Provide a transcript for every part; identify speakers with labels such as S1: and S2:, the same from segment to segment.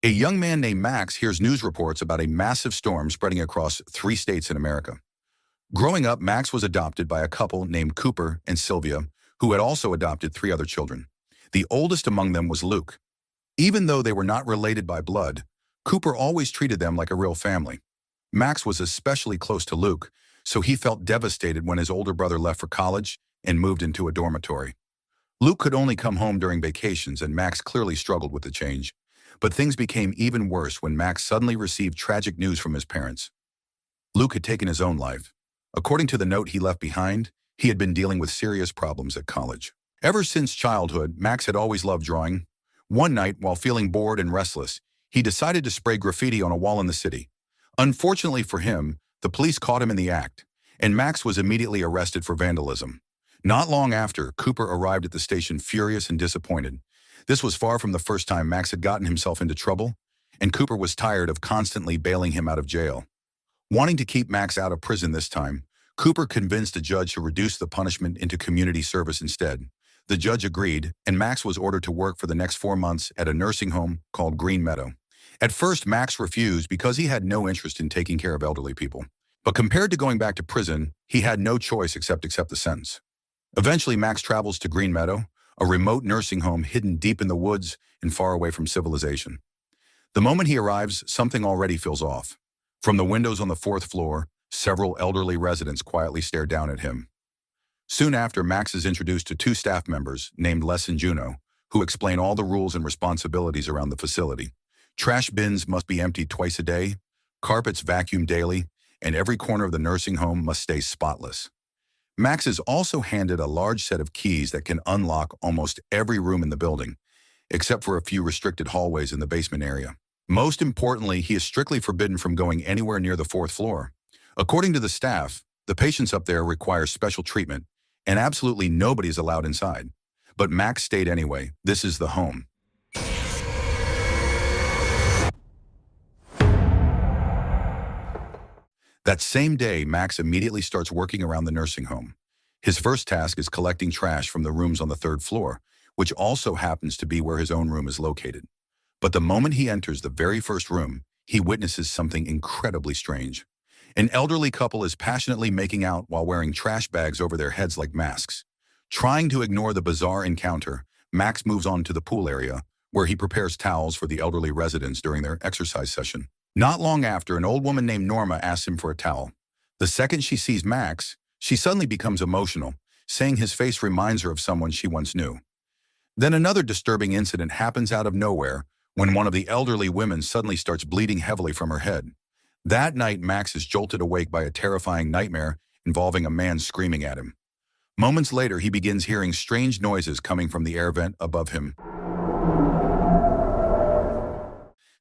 S1: A young man named Max hears news reports about a massive storm spreading across 3 states in America. Growing up, Max was adopted by a couple named Cooper and Sylvia, who had also adopted 3 other children. The oldest among them was Luke. Even though they were not related by blood, Cooper always treated them like a real family. Max was especially close to Luke, so he felt devastated when his older brother left for college and moved into a dormitory. Luke could only come home during vacations, and Max clearly struggled with the change. But things became even worse when Max suddenly received tragic news from his parents. Luke had taken his own life. According to the note he left behind, he had been dealing with serious problems at college. Ever since childhood, Max had always loved drawing. One night, while feeling bored and restless, he decided to spray graffiti on a wall in the city. Unfortunately for him, the police caught him in the act, and Max was immediately arrested for vandalism. Not long after, Cooper arrived at the station furious and disappointed. This was far from the first time Max had gotten himself into trouble, and Cooper was tired of constantly bailing him out of jail. Wanting to keep Max out of prison this time, Cooper convinced a judge to reduce the punishment into community service instead. The judge agreed, and Max was ordered to work for the next 4 months at a nursing home called Meadow. At first, Max refused because he had no interest in taking care of elderly people. But compared to going back to prison, he had no choice except accept the sentence. Eventually, Max travels to Meadow, a remote nursing home hidden deep in the woods and far away from civilization. The moment he arrives, something already feels off. From the windows on the 4th floor, several elderly residents quietly stare down at him. Soon after, Max is introduced to 2 staff members named Les and Juno, who explain all the rules and responsibilities around the facility. Trash bins must be emptied twice a day, carpets vacuumed daily, and every corner of the nursing home must stay spotless. Max is also handed a large set of keys that can unlock almost every room in the building, except for a few restricted hallways in the basement area. Most importantly, he is strictly forbidden from going anywhere near the 4th floor. According to the staff, the patients up there require special treatment, and absolutely nobody is allowed inside. But Max stayed anyway. This is the home. That same day, Max immediately starts working around the nursing home. His first task is collecting trash from the rooms on the 3rd floor, which also happens to be where his own room is located. But the moment he enters the very first room, he witnesses something incredibly strange. An elderly couple is passionately making out while wearing trash bags over their heads like masks. Trying to ignore the bizarre encounter, Max moves on to the pool area, where he prepares towels for the elderly residents during their exercise session. Not long after, an old woman named Norma asks him for a towel. The second she sees Max, she suddenly becomes emotional, saying his face reminds her of someone she once knew. Then another disturbing incident happens out of nowhere when one of the elderly women suddenly starts bleeding heavily from her head. That night, Max is jolted awake by a terrifying nightmare involving a man screaming at him. Moments later, he begins hearing strange noises coming from the air vent above him.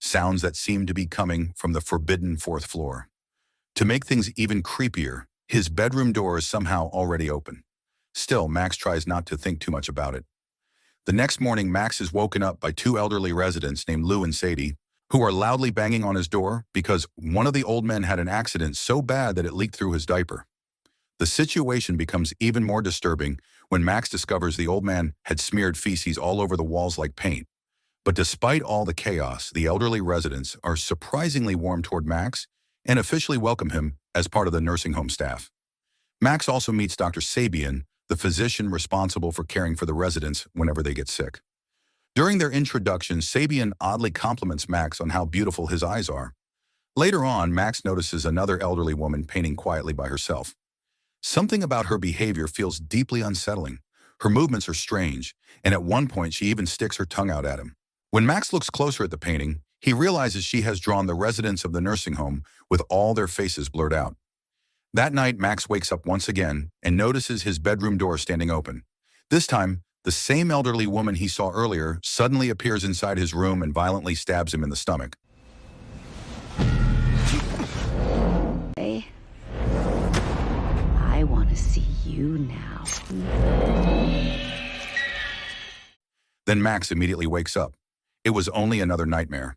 S1: Sounds that seem to be coming from the forbidden 4th floor. To make things even creepier, his bedroom door is somehow already open. Still, Max tries not to think too much about it. The next morning, Max is woken up by 2 elderly residents named Lou and Sadie, who are loudly banging on his door because one of the old men had an accident so bad that it leaked through his diaper. The situation becomes even more disturbing when Max discovers the old man had smeared feces all over the walls like paint. But despite all the chaos, the elderly residents are surprisingly warm toward Max and officially welcome him as part of the nursing home staff. Max also meets Dr. Sabian, the physician responsible for caring for the residents whenever they get sick. During their introduction, Sabian oddly compliments Max on how beautiful his eyes are. Later on, Max notices another elderly woman painting quietly by herself. Something about her behavior feels deeply unsettling. Her movements are strange, and at one point she even sticks her tongue out at him. When Max looks closer at the painting, he realizes she has drawn the residents of the nursing home with all their faces blurred out. That night, Max wakes up once again and notices his bedroom door standing open. This time, the same elderly woman he saw earlier suddenly appears inside his room and violently stabs him in the stomach.
S2: Hey, I want to see you now.
S1: Then Max immediately wakes up. It was only another nightmare.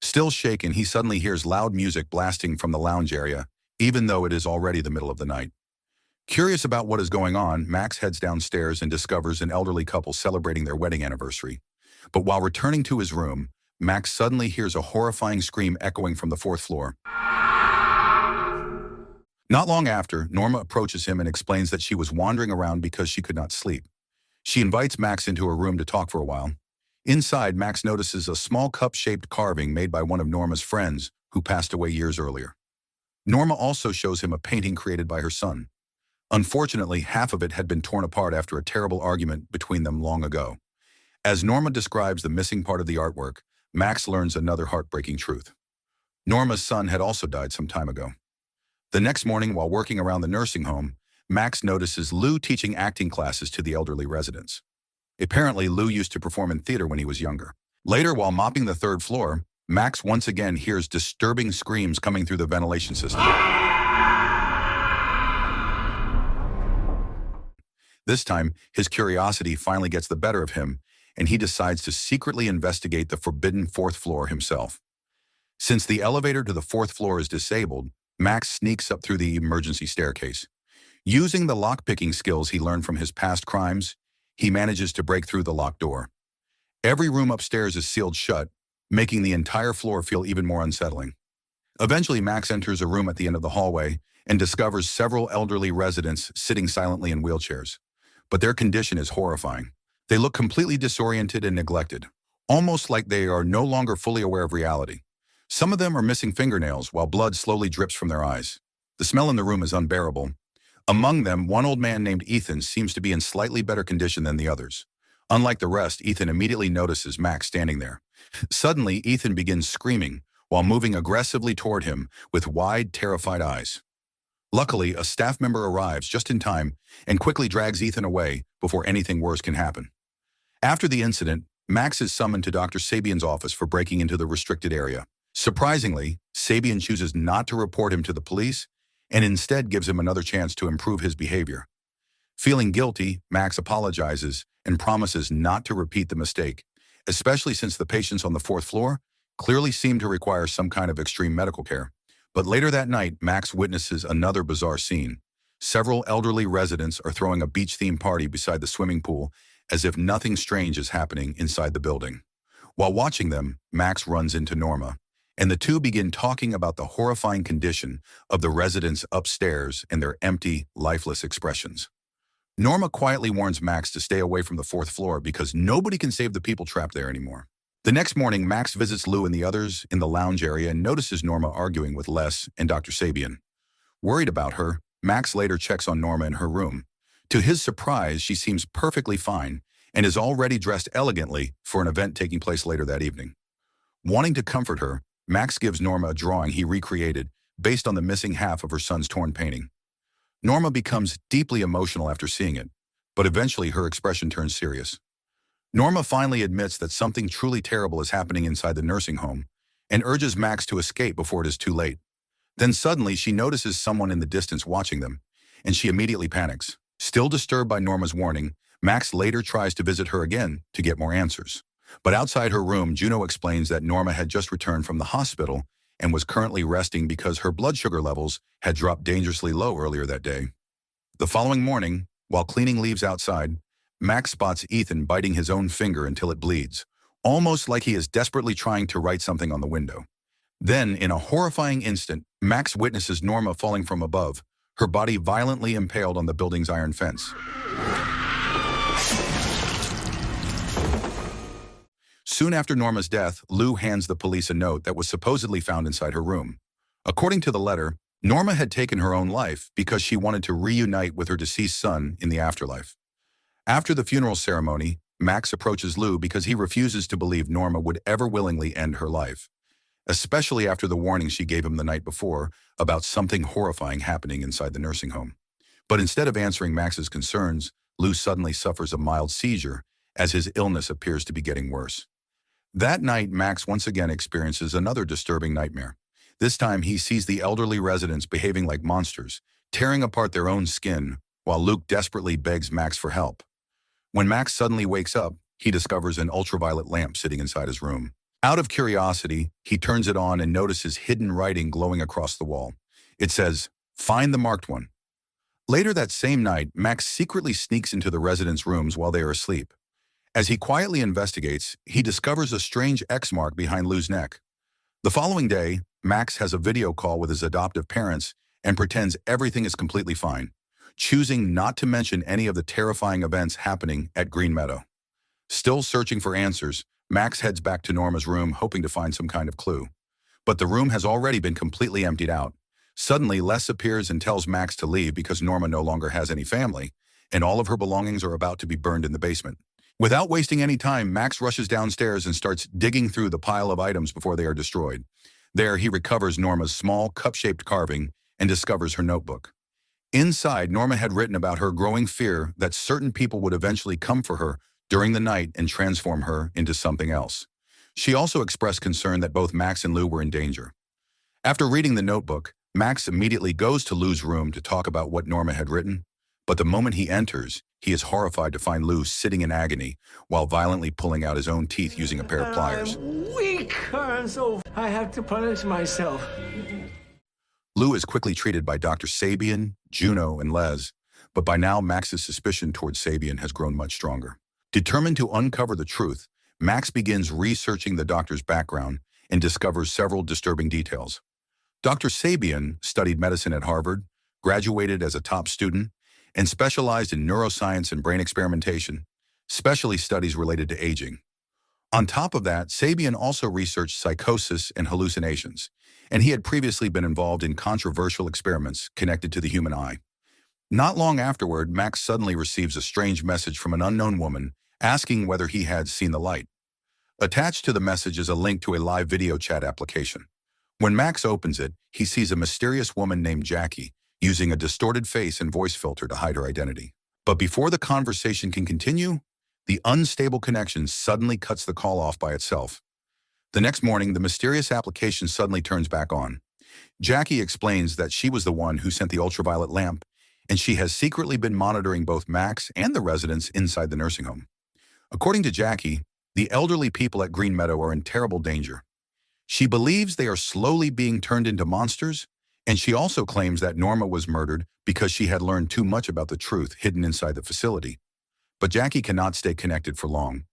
S1: Still shaken, he suddenly hears loud music blasting from the lounge area, even though it is already the middle of the night. Curious about what is going on, Max heads downstairs and discovers an elderly couple celebrating their wedding anniversary. But while returning to his room, Max suddenly hears a horrifying scream echoing from the fourth floor. Not long after, Norma approaches him and explains that she was wandering around because she could not sleep. She invites Max into her room to talk for a while. Inside, Max notices a small cup-shaped carving made by one of Norma's friends who passed away years earlier. Norma also shows him a painting created by her son. Unfortunately, half of it had been torn apart after a terrible argument between them long ago. As Norma describes the missing part of the artwork, Max learns another heartbreaking truth. Norma's son had also died some time ago. The next morning, while working around the nursing home, Max notices Lou teaching acting classes to the elderly residents. Apparently, Lou used to perform in theater when he was younger. Later, while mopping the third floor, Max once again hears disturbing screams coming through the ventilation system. This time, his curiosity finally gets the better of him, and he decides to secretly investigate the forbidden fourth floor himself. Since the elevator to the fourth floor is disabled, Max sneaks up through the emergency staircase. Using the lock-picking skills he learned from his past crimes, he manages to break through the locked door. Every room upstairs is sealed shut, making the entire floor feel even more unsettling. Eventually, Max enters a room at the end of the hallway and discovers several elderly residents sitting silently in wheelchairs. But their condition is horrifying. They look completely disoriented and neglected, almost like they are no longer fully aware of reality. Some of them are missing fingernails while blood slowly drips from their eyes. The smell in the room is unbearable. Among them, one old man named Ethan seems to be in slightly better condition than the others. Unlike the rest, Ethan immediately notices Max standing there. Suddenly, Ethan begins screaming while moving aggressively toward him with wide, terrified eyes. Luckily, a staff member arrives just in time and quickly drags Ethan away before anything worse can happen. After the incident, Max is summoned to Dr. Sabian's office for breaking into the restricted area. Surprisingly, Sabian chooses not to report him to the police and instead gives him another chance to improve his behavior. Feeling guilty, Max apologizes and promises not to repeat the mistake, especially since the patients on the fourth floor clearly seem to require some kind of extreme medical care. But later that night, Max witnesses another bizarre scene. Several elderly residents are throwing a beach-themed party beside the swimming pool as if nothing strange is happening inside the building. While watching them, Max runs into Norma, and the two begin talking about the horrifying condition of the residents upstairs and their empty, lifeless expressions. Norma quietly warns Max to stay away from the fourth floor because nobody can save the people trapped there anymore. The next morning, Max visits Lou and the others in the lounge area and notices Norma arguing with Les and Dr. Sabian. Worried about her, Max later checks on Norma in her room. To his surprise, she seems perfectly fine and is already dressed elegantly for an event taking place later that evening. Wanting to comfort her, Max gives Norma a drawing he recreated based on the missing half of her son's torn painting. Norma becomes deeply emotional after seeing it, but eventually her expression turns serious. Norma finally admits that something truly terrible is happening inside the nursing home and urges Max to escape before it is too late. Then suddenly she notices someone in the distance watching them, and she immediately panics. Still disturbed by Norma's warning, Max later tries to visit her again to get more answers. But outside her room, Juno explains that Norma had just returned from the hospital and was currently resting because her blood sugar levels had dropped dangerously low earlier that day. The following morning, while cleaning leaves outside, Max spots Ethan biting his own finger until it bleeds, almost like he is desperately trying to write something on the window. Then, in a horrifying instant, Max witnesses Norma falling from above, her body violently impaled on the building's iron fence. Soon after Norma's death, Lou hands the police a note that was supposedly found inside her room. According to the letter, Norma had taken her own life because she wanted to reunite with her deceased son in the afterlife. After the funeral ceremony, Max approaches Lou because he refuses to believe Norma would ever willingly end her life, especially after the warning she gave him the night before about something horrifying happening inside the nursing home. But instead of answering Max's concerns, Lou suddenly suffers a mild seizure as his illness appears to be getting worse. That night, Max once again experiences another disturbing nightmare. This time, he sees the elderly residents behaving like monsters, tearing apart their own skin, while Luke desperately begs Max for help. When Max suddenly wakes up, he discovers an ultraviolet lamp sitting inside his room. Out of curiosity, he turns it on and notices hidden writing glowing across the wall. It says, "Find the marked one." Later that same night, Max secretly sneaks into the residents' rooms while they are asleep. As he quietly investigates, he discovers a strange X mark behind Lou's neck. The following day, Max has a video call with his adoptive parents and pretends everything is completely fine, choosing not to mention any of the terrifying events happening at Green Meadow. Still searching for answers, Max heads back to Norma's room hoping to find some kind of clue. But the room has already been completely emptied out. Suddenly, Les appears and tells Max to leave because Norma no longer has any family, and all of her belongings are about to be burned in the basement. Without wasting any time, Max rushes downstairs and starts digging through the pile of items before they are destroyed. There, he recovers Norma's small, cup-shaped carving and discovers her notebook. Inside, Norma had written about her growing fear that certain people would eventually come for her during the night and transform her into something else. She also expressed concern that both Max and Lou were in danger. After reading the notebook, Max immediately goes to Lou's room to talk about what Norma had written, but the moment he enters, he is horrified to find Lou sitting in agony while violently pulling out his own teeth using a pair of pliers.
S3: I'm weak, so I have to punish myself.
S1: Lou is quickly treated by Dr. Sabian, Juno, and Les, but by now Max's suspicion towards Sabian has grown much stronger. Determined to uncover the truth, Max begins researching the doctor's background and discovers several disturbing details. Dr. Sabian studied medicine at Harvard, graduated as a top student, and specialized in neuroscience and brain experimentation, especially studies related to aging. On top of that, Sabian also researched psychosis and hallucinations, and he had previously been involved in controversial experiments connected to the human eye. Not long afterward, Max suddenly receives a strange message from an unknown woman asking whether he had seen the light. Attached to the message is a link to a live video chat application. When Max opens it, he sees a mysterious woman named Jackie, using a distorted face and voice filter to hide her identity. But before the conversation can continue, the unstable connection suddenly cuts the call off by itself. The next morning, the mysterious application suddenly turns back on. Jackie explains that she was the one who sent the ultraviolet lamp, and she has secretly been monitoring both Max and the residents inside the nursing home. According to Jackie, the elderly people at Green Meadow are in terrible danger. She believes they are slowly being turned into monsters, and she also claims that Norma was murdered because she had learned too much about the truth hidden inside the facility. But Jackie cannot stay connected for long.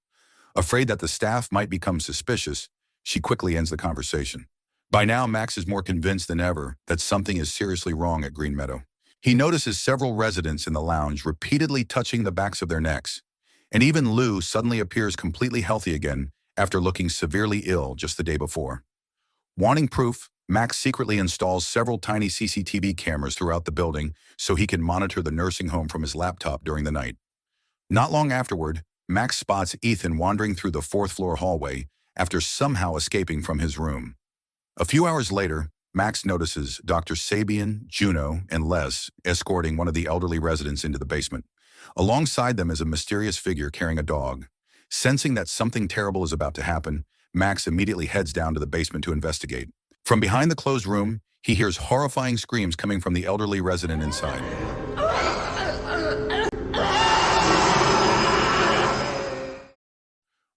S1: Afraid that the staff might become suspicious, she quickly ends the conversation. By now, Max is more convinced than ever that something is seriously wrong at Green Meadow. He notices several residents in the lounge repeatedly touching the backs of their necks, and even Lou suddenly appears completely healthy again after looking severely ill just the day before. Wanting proof, Max secretly installs several tiny CCTV cameras throughout the building so he can monitor the nursing home from his laptop during the night. Not long afterward, Max spots Ethan wandering through the fourth-floor hallway after somehow escaping from his room. A few hours later, Max notices Dr. Sabian, Juno, and Les escorting one of the elderly residents into the basement. Alongside them is a mysterious figure carrying a dog. Sensing that something terrible is about to happen, Max immediately heads down to the basement to investigate. From behind the closed room, he hears horrifying screams coming from the elderly resident inside.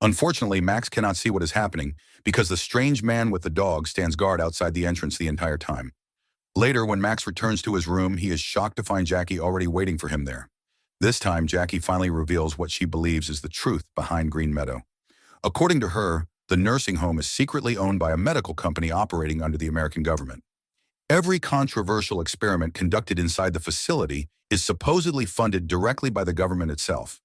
S1: Unfortunately, Max cannot see what is happening because the strange man with the dog stands guard outside the entrance the entire time. Later, when Max returns to his room, he is shocked to find Jackie already waiting for him there. This time, Jackie finally reveals what she believes is the truth behind Green Meadow. According to her, the nursing home is secretly owned by a medical company operating under the American government. Every controversial experiment conducted inside the facility is supposedly funded directly by the government itself.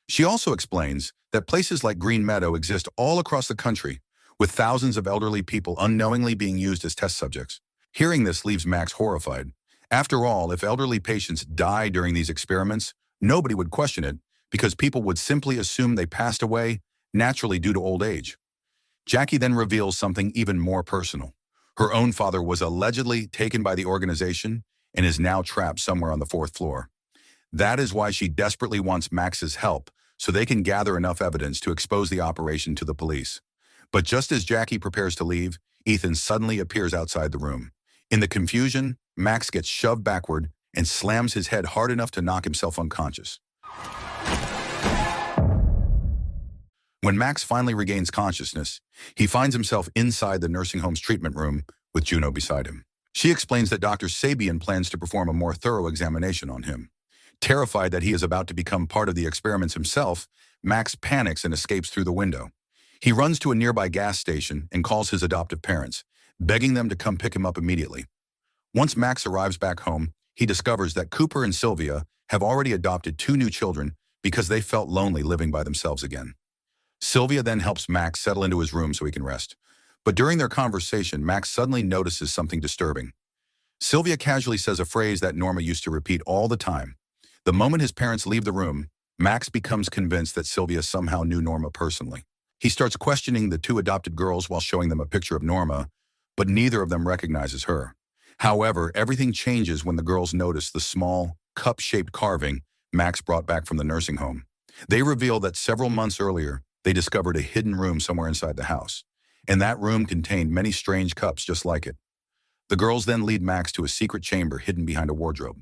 S1: She also explains that places like Green Meadow exist all across the country, with thousands of elderly people unknowingly being used as test subjects. Hearing this leaves Max horrified. After all, if elderly patients die during these experiments, nobody would question it because people would simply assume they passed away naturally due to old age. Jackie then reveals something even more personal. Her own father was allegedly taken by the organization and is now trapped somewhere on the fourth floor. That is why she desperately wants Max's help so they can gather enough evidence to expose the operation to the police. But just as Jackie prepares to leave, Ethan suddenly appears outside the room. In the confusion, Max gets shoved backward and slams his head hard enough to knock himself unconscious. When Max finally regains consciousness, he finds himself inside the nursing home's treatment room with Juno beside him. She explains that Dr. Sabian plans to perform a more thorough examination on him. Terrified that he is about to become part of the experiments himself, Max panics and escapes through the window. He runs to a nearby gas station and calls his adoptive parents, begging them to come pick him up immediately. Once Max arrives back home, he discovers that Cooper and Sylvia have already adopted 2 new children because they felt lonely living by themselves again. Sylvia then helps Max settle into his room so he can rest. But during their conversation, Max suddenly notices something disturbing. Sylvia casually says a phrase that Norma used to repeat all the time. The moment his parents leave the room, Max becomes convinced that Sylvia somehow knew Norma personally. He starts questioning the 2 adopted girls while showing them a picture of Norma, but neither of them recognizes her. However, everything changes when the girls notice the small, cup-shaped carving Max brought back from the nursing home. They reveal that several months earlier, they discovered a hidden room somewhere inside the house, and that room contained many strange cups just like it. The girls then lead Max to a secret chamber hidden behind a wardrobe.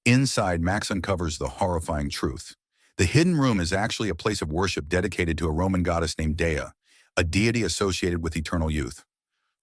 S1: Inside, Max uncovers the horrifying truth. The hidden room is actually a place of worship dedicated to a Roman goddess named Dea, a deity associated with eternal youth.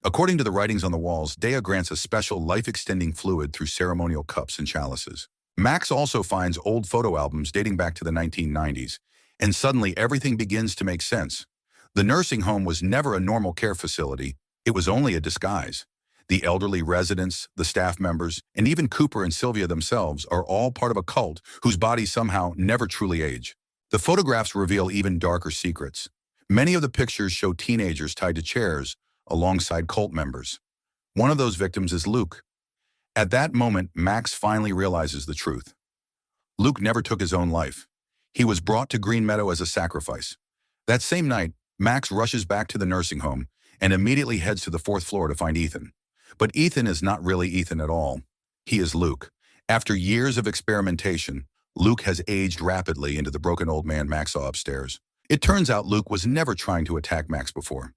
S1: According to the writings on the walls, Dea grants a special life-extending fluid through ceremonial cups and chalices. Max also finds old photo albums dating back to the 1990s, and suddenly everything begins to make sense. The nursing home was never a normal care facility, it was only a disguise. The elderly residents, the staff members, and even Cooper and Sylvia themselves are all part of a cult whose bodies somehow never truly age. The photographs reveal even darker secrets. Many of the pictures show teenagers tied to chairs alongside cult members. One of those victims is Luke. At that moment, Max finally realizes the truth. Luke never took his own life. He was brought to Green Meadow as a sacrifice. That same night, Max rushes back to the nursing home and immediately heads to the 4th floor to find Ethan. But Ethan is not really Ethan at all. He is Luke. After years of experimentation, Luke has aged rapidly into the broken old man Max saw upstairs. It turns out Luke was never trying to attack Max before.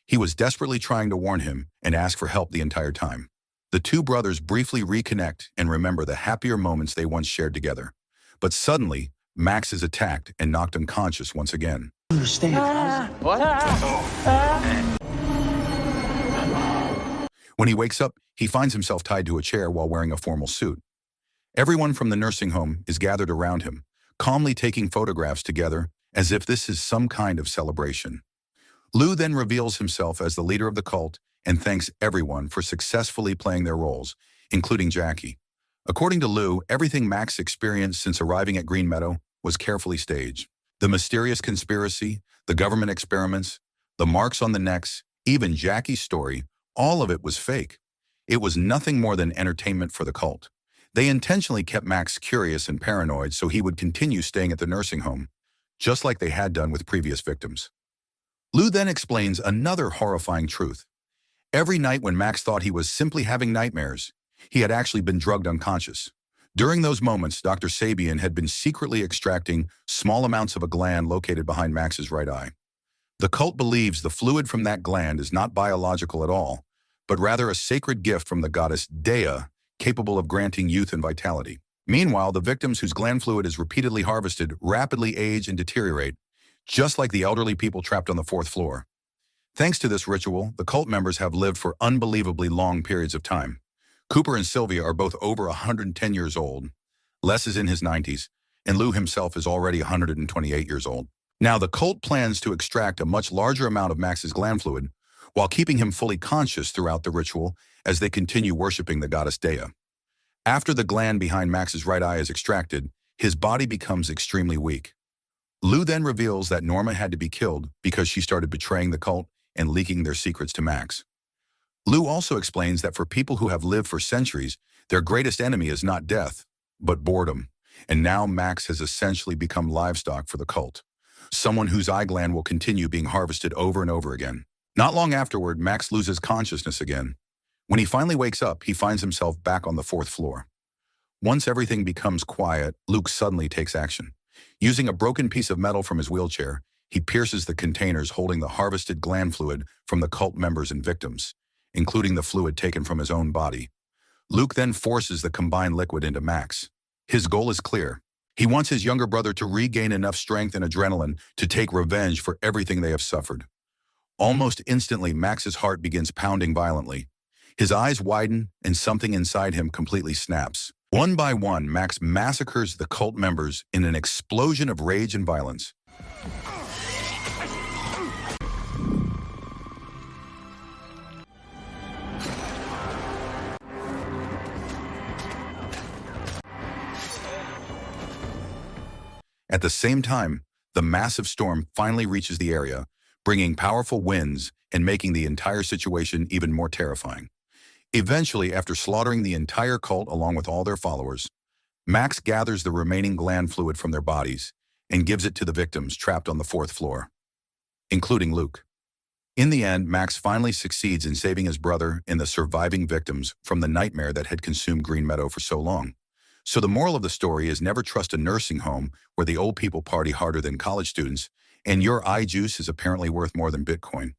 S1: He was desperately trying to warn him and ask for help the entire time. The 2 brothers briefly reconnect and remember the happier moments they once shared together. But suddenly, Max is attacked and knocked unconscious once again. When he wakes up, he finds himself tied to a chair while wearing a formal suit. Everyone from the nursing home is gathered around him, calmly taking photographs together as if this is some kind of celebration. Lou then reveals himself as the leader of the cult and thanks everyone for successfully playing their roles, including Jackie. According to Lou, everything Max experienced since arriving at Green Meadow was carefully staged. The mysterious conspiracy, the government experiments, the marks on the necks, even Jackie's story, all of it was fake. It was nothing more than entertainment for the cult. They intentionally kept Max curious and paranoid so he would continue staying at the nursing home, just like they had done with previous victims. Lou then explains another horrifying truth. Every night when Max thought he was simply having nightmares, he had actually been drugged unconscious. During those moments, Dr. Sabian had been secretly extracting small amounts of a gland located behind Max's right eye. The cult believes the fluid from that gland is not biological at all, but rather a sacred gift from the goddess Dea, capable of granting youth and vitality. Meanwhile, the victims whose gland fluid is repeatedly harvested rapidly age and deteriorate, just like the elderly people trapped on the 4th floor. Thanks to this ritual, the cult members have lived for unbelievably long periods of time. Cooper and Sylvia are both over 110 years old. Les is in his 90s, and Lou himself is already 128 years old. Now, the cult plans to extract a much larger amount of Max's gland fluid while keeping him fully conscious throughout the ritual as they continue worshiping the goddess Dea. After the gland behind Max's right eye is extracted, his body becomes extremely weak. Lou then reveals that Norma had to be killed because she started betraying the cult and leaking their secrets to Max. Lou also explains that for people who have lived for centuries, their greatest enemy is not death, but boredom. And now Max has essentially become livestock for the cult, someone whose eye gland will continue being harvested over and over again. Not long afterward, Max loses consciousness again. When he finally wakes up, he finds himself back on the 4th floor. Once everything becomes quiet, Luke suddenly takes action. Using a broken piece of metal from his wheelchair, he pierces the containers holding the harvested gland fluid from the cult members and victims, including the fluid taken from his own body. Luke then forces the combined liquid into Max. His goal is clear. He wants his younger brother to regain enough strength and adrenaline to take revenge for everything they have suffered. Almost instantly, Max's heart begins pounding violently. His eyes widen and something inside him completely snaps. One by one, Max massacres the cult members in an explosion of rage and violence. At the same time, the massive storm finally reaches the area, bringing powerful winds and making the entire situation even more terrifying. Eventually, after slaughtering the entire cult along with all their followers, Max gathers the remaining gland fluid from their bodies and gives it to the victims trapped on the fourth floor, including Luke. In the end, Max finally succeeds in saving his brother and the surviving victims from the nightmare that had consumed Green Meadow for so long. So the moral of the story is never trust a nursing home where the old people party harder than college students, and your eye juice is apparently worth more than Bitcoin.